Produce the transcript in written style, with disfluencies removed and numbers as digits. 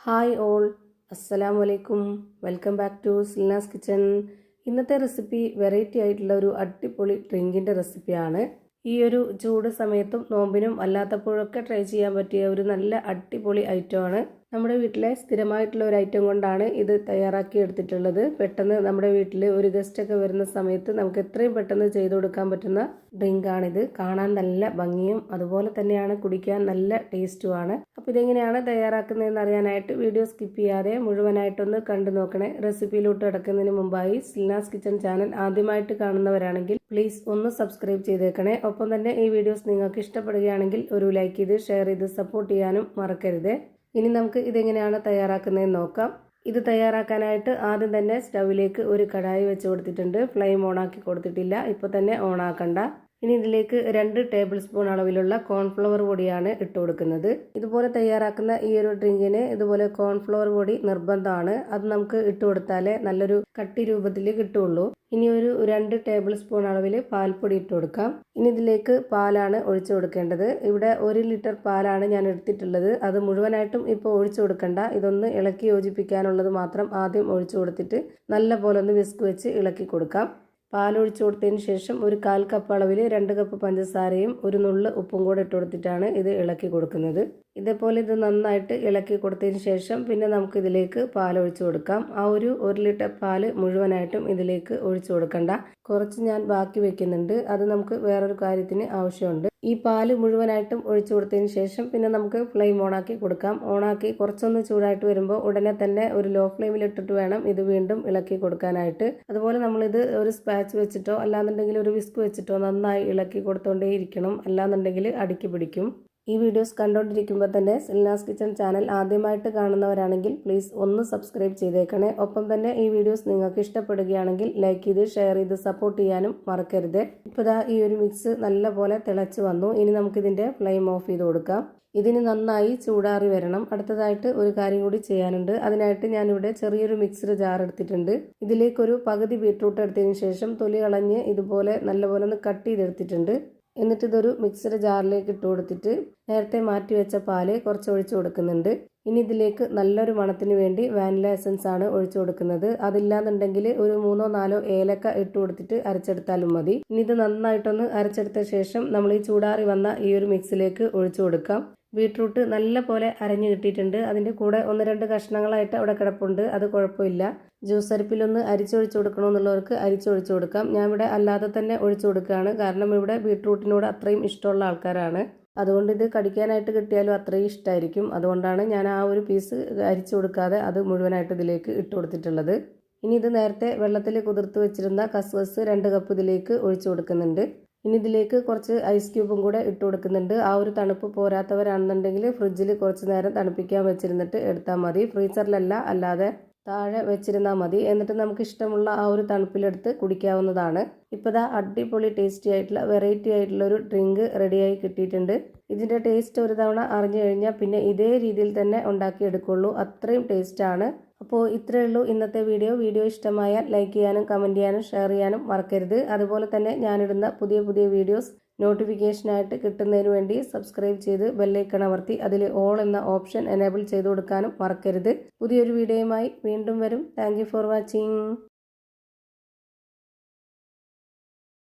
Hi all, അസ്സലാമു അലൈക്കും. Welcome back to Silna's Kitchen. ഇന്നത്തെ റെസിപ്പി വെറൈറ്റി ആയിട്ടുള്ള ഒരു അടിപൊളി ഡ്രിങ്കിൻ്റെ റെസിപ്പിയാണ്. ഈ ഒരു ചൂട് സമയത്തും നോമ്പിനും അല്ലാത്തപ്പോഴൊക്കെ ട്രൈ ചെയ്യാൻ പറ്റിയ ഒരു നല്ല അടിപൊളി ഐറ്റമാണ്. നമ്മുടെ വീട്ടിലെ സ്ഥിരമായിട്ടുള്ള ഒരു ഐറ്റം കൊണ്ടാണ് ഇത് തയ്യാറാക്കി എടുത്തിട്ടുള്ളത്. പെട്ടെന്ന് നമ്മുടെ വീട്ടിൽ ഒരു ഗസ്റ്റൊക്കെ വരുന്ന സമയത്ത് നമുക്ക് എത്രയും പെട്ടെന്ന് ചെയ്തു കൊടുക്കാൻ പറ്റുന്ന ഡ്രിങ്കാണിത്. കാണാൻ നല്ല ഭംഗിയും അതുപോലെ തന്നെയാണ് കുടിക്കാൻ നല്ല ടേസ്റ്റുമാണ്. അപ്പോൾ ഇതെങ്ങനെയാണ് തയ്യാറാക്കുന്നതെന്ന് അറിയാനായിട്ട് വീഡിയോ സ്കിപ്പ് ചെയ്യാതെ മുഴുവനായിട്ടൊന്ന് കണ്ടു നോക്കണേ. റെസിപ്പിയിലോട്ട് കിടക്കുന്നതിന് മുമ്പായി സിൽനാസ് കിച്ചൺ ചാനൽ ആദ്യമായിട്ട് കാണുന്നവരാണെങ്കിൽ പ്ലീസ് ഒന്ന് സബ്സ്ക്രൈബ് ചെയ്തേക്കണേ. ഒപ്പം തന്നെ ഈ വീഡിയോസ് നിങ്ങൾക്ക് ഇഷ്ടപ്പെടുകയാണെങ്കിൽ ഒരു ലൈക്ക് ചെയ്ത് ഷെയർ ചെയ്ത് സപ്പോർട്ട് ചെയ്യാനും മറക്കരുത്. ഇനി നമുക്ക് ഇതെങ്ങനെയാണ് തയ്യാറാക്കുന്നതെന്ന് നോക്കാം. ഇത് തയ്യാറാക്കാനായിട്ട് ആദ്യം തന്നെ സ്റ്റൗവിലേക്ക് ഒരു കടായി വെച്ച് കൊടുത്തിട്ടുണ്ട്. ഫ്ലെയിം ഓണാക്കി കൊടുത്തിട്ടില്ല, ഇപ്പോൾ തന്നെ ഓണാക്കണ്ട. ഇനി ഇതിലേക്ക് 2 ടേബിൾ സ്പൂൺ അളവിലുള്ള കോൺഫ്ലവർ പൊടിയാണ് ഇട്ട് കൊടുക്കുന്നത്. ഇതുപോലെ തയ്യാറാക്കുന്ന ഈ ഒരു ഡ്രിങ്കിന് ഇതുപോലെ കോൺഫ്ലവർ പൊടി നിർബന്ധമാണ്. അത് നമുക്ക് ഇട്ട് കൊടുത്താലേ നല്ലൊരു കട്ടി രൂപത്തിൽ കിട്ടുള്ളൂ. ഇനി ഒരു 2 ടേബിൾ സ്പൂൺ അളവിൽ പാൽപ്പൊടി ഇട്ട് കൊടുക്കാം. ഇനി ഇതിലേക്ക് പാലാണ് ഒഴിച്ചു കൊടുക്കേണ്ടത്. ഇവിടെ 1 ലിറ്റർ പാലാണ് ഞാൻ എടുത്തിട്ടുള്ളത്. അത് മുഴുവനായിട്ടും ഇപ്പോൾ ഒഴിച്ചു കൊടുക്കണ്ട. ഇതൊന്ന് ഇളക്കി യോജിപ്പിക്കാനുള്ളത് മാത്രം ആദ്യം ഒഴിച്ചു കൊടുത്തിട്ട് നല്ല പോലെ ഒന്ന് വിസ്ക് വെച്ച് ഇളക്കി കൊടുക്കാം. പാലൊഴിച്ചു കൊടുത്തതിന് ശേഷം ഒരു 1/4 കപ്പ് അളവിൽ 2 കപ്പ് പഞ്ചസാരയും ഒരു നുള്ള് ഉപ്പും കൂടെ ഇട്ട് കൊടുത്തിട്ടാണ് ഇത് ഇളക്കി കൊടുക്കുന്നത്. ഇതേപോലെ ഇത് നന്നായിട്ട് ഇളക്കി കൊടുത്തതിന് ശേഷം പിന്നെ നമുക്ക് ഇതിലേക്ക് പാലൊഴിച്ചു കൊടുക്കാം. ആ ഒരു 1 ലിറ്റർ പാല് മുഴുവനായിട്ടും ഇതിലേക്ക് ഒഴിച്ചു കൊടുക്കണ്ട. കുറച്ച് ഞാൻ ബാക്കി വെക്കുന്നുണ്ട്. അത് നമുക്ക് വേറൊരു കാര്യത്തിന് ആവശ്യമുണ്ട്. ഈ പാല് മുഴുവനായിട്ടും ഒഴിച്ചു കൊടുത്തതിന് ശേഷം പിന്നെ നമുക്ക് ഫ്ലെയിം ഓണാക്കി കൊടുക്കാം. ഓണാക്കി കുറച്ചൊന്ന് ചൂടായിട്ട് വരുമ്പോൾ ഉടനെ തന്നെ ഒരു ലോ ഫ്ലെയിമിൽ ഇട്ടിട്ട് വേണം ഇത് വീണ്ടും ഇളക്കി കൊടുക്കാനായിട്ട്. അതുപോലെ നമ്മളിത് ഒരു സ്പാച്ച് വെച്ചിട്ടോ അല്ലാന്നുണ്ടെങ്കിൽ ഒരു വിസ്ക് വെച്ചിട്ടോ നന്നായി ഇളക്കി കൊടുത്തോണ്ടേയിരിക്കണം. അല്ലാന്നുണ്ടെങ്കിൽ അടിക്ക് പിടിക്കും. ഈ വീഡിയോസ് കണ്ടുകൊണ്ടിരിക്കുമ്പോൾ തന്നെ സിൽനാസ് കിച്ചൺ ചാനൽ ആദ്യമായിട്ട് കാണുന്നവരാണെങ്കിൽ പ്ലീസ് ഒന്ന് സബ്സ്ക്രൈബ് ചെയ്തേക്കണേ. ഒപ്പം തന്നെ ഈ വീഡിയോസ് നിങ്ങൾക്ക് ഇഷ്ടപ്പെടുകയാണെങ്കിൽ ലൈക്ക് ചെയ്ത് ഷെയർ ചെയ്ത് സപ്പോർട്ട് ചെയ്യാനും മറക്കരുത്. ഇപ്പോൾ ദാ ഈ ഒരു മിക്സ് നല്ലപോലെ തിളച്ച് വന്നു. ഇനി നമുക്കിതിൻ്റെ ഫ്ലെയിം ഓഫ് ചെയ്ത് കൊടുക്കാം. ഇതിന് നന്നായി ചൂടാറി വരണം. അടുത്തതായിട്ട് ഒരു കാര്യം കൂടി ചെയ്യാനുണ്ട്. അതിനായിട്ട് ഞാനിവിടെ ചെറിയൊരു മിക്സർ ജാർ എടുത്തിട്ടുണ്ട്. ഇതിലേക്കൊരു പകുതി ബീട്രൂട്ട് എടുത്തതിന് ശേഷം തൊലി കളഞ്ഞ് ഇതുപോലെ നല്ലപോലെ ഒന്ന് കട്ട് ചെയ്തെടുത്തിട്ടുണ്ട്. എന്നിട്ട് ഇതൊരു മിക്സർ ജാറിലേക്ക് ഇട്ട് കൊടുത്തിട്ട് നേരത്തെ മാറ്റി വെച്ച പാല് കുറച്ച് ഒഴിച്ചു കൊടുക്കുന്നുണ്ട്. ഇനി ഇതിലേക്ക് നല്ലൊരു മണത്തിന് വേണ്ടി വാനില എസൻസ് ആണ് ഒഴിച്ചു കൊടുക്കുന്നത്. അതില്ലാന്നുണ്ടെങ്കിൽ ഒരു 3-4 ഏലക്ക ഇട്ട് കൊടുത്തിട്ട് അരച്ചെടുത്താലും മതി. ഇനി ഇത് നന്നായിട്ടൊന്ന് അരച്ചെടുത്ത ശേഷം നമ്മൾ ഈ ചൂടാറി വന്ന ഈ ഒരു മിക്സിലേക്ക് ഒഴിച്ചു കൊടുക്കാം. ബീട്രൂട്ട് നല്ല പോലെ അരഞ്ഞു കിട്ടിയിട്ടുണ്ട്. അതിൻ്റെ കൂടെ 1-2 കഷ്ണങ്ങളായിട്ട് അവിടെ കിടപ്പുണ്ട്. അത് കുഴപ്പമില്ല. ജ്യൂസ് അരിപ്പിലൊന്ന് അരിച്ചൊഴിച്ചു കൊടുക്കണമെന്നുള്ളവർക്ക് അരിച്ചൊഴിച്ചു കൊടുക്കാം. ഞാൻ ഇവിടെ അല്ലാതെ തന്നെ ഒഴിച്ചു കൊടുക്കുകയാണ്. കാരണം ഇവിടെ ബീട്രൂട്ടിനോട് അത്രയും ഇഷ്ടമുള്ള ആൾക്കാരാണ്. അതുകൊണ്ട് ഇത് കടിക്കാനായിട്ട് കിട്ടിയാലും അത്രയും ഇഷ്ടമായിരിക്കും. അതുകൊണ്ടാണ് ഞാൻ ആ ഒരു പീസ് അരിച്ചു കൊടുക്കാതെ അത് മുഴുവനായിട്ട് ഇതിലേക്ക് ഇട്ട് കൊടുത്തിട്ടുള്ളത്. ഇനി ഇത് നേരത്തെ വെള്ളത്തിൽ കുതിർത്ത് വെച്ചിരുന്ന കസ്കസ് 2 കപ്പ് ഇതിലേക്ക് ഒഴിച്ചു കൊടുക്കുന്നുണ്ട്. ഇനി ഇതിലേക്ക് കുറച്ച് ഐസ് ക്യൂബും കൂടെ ഇട്ട് കൊടുക്കുന്നുണ്ട്. ആ ഒരു തണുപ്പ് പോരാത്തവരാണെന്നുണ്ടെങ്കിൽ ഫ്രിഡ്ജിൽ കുറച്ച് നേരം തണുപ്പിക്കാൻ വെച്ചിരുന്നിട്ട് എടുത്താൽ മതി. ഫ്രീസറിലല്ല, അല്ലാതെ താഴെ വെച്ചിരുന്നാൽ മതി. എന്നിട്ട് നമുക്ക് ഇഷ്ടമുള്ള ആ ഒരു തണുപ്പിലെടുത്ത് കുടിക്കാവുന്നതാണ്. ഇപ്പോൾ ദാ അടിപൊളി ടേസ്റ്റി ആയിട്ടുള്ള വെറൈറ്റി ആയിട്ടുള്ള ഒരു ഡ്രിങ്ക് റെഡിയായി കിട്ടിയിട്ടുണ്ട്. ഇതിൻ്റെ ടേസ്റ്റ് ഒരു തവണ അറിഞ്ഞു കഴിഞ്ഞാൽ പിന്നെ ഇതേ രീതിയിൽ തന്നെ ഉണ്ടാക്കിയെടുക്കുള്ളൂ. അത്രയും ടേസ്റ്റാണ്. അപ്പോൾ ഇത്രയേ ഉള്ളൂ ഇന്നത്തെ വീഡിയോ ഇഷ്ടമായാൽ ലൈക്ക് ചെയ്യാനും കമൻറ്റ് ചെയ്യാനും ഷെയർ ചെയ്യാനും മറക്കരുത്. അതുപോലെ തന്നെ ഞാനിടുന്ന പുതിയ വീഡിയോസ് നോട്ടിഫിക്കേഷനായിട്ട് കിട്ടുന്നതിന് വേണ്ടി സബ്സ്ക്രൈബ് ചെയ്ത് ബെല്ലൈക്കൺ അമർത്തി അതിൽ ഓൾ എന്ന ഓപ്ഷൻ എനേബിൾ ചെയ്ത് കൊടുക്കാനും മറക്കരുത്. പുതിയൊരു വീഡിയോയുമായി വീണ്ടും വരും. Thank you for watching.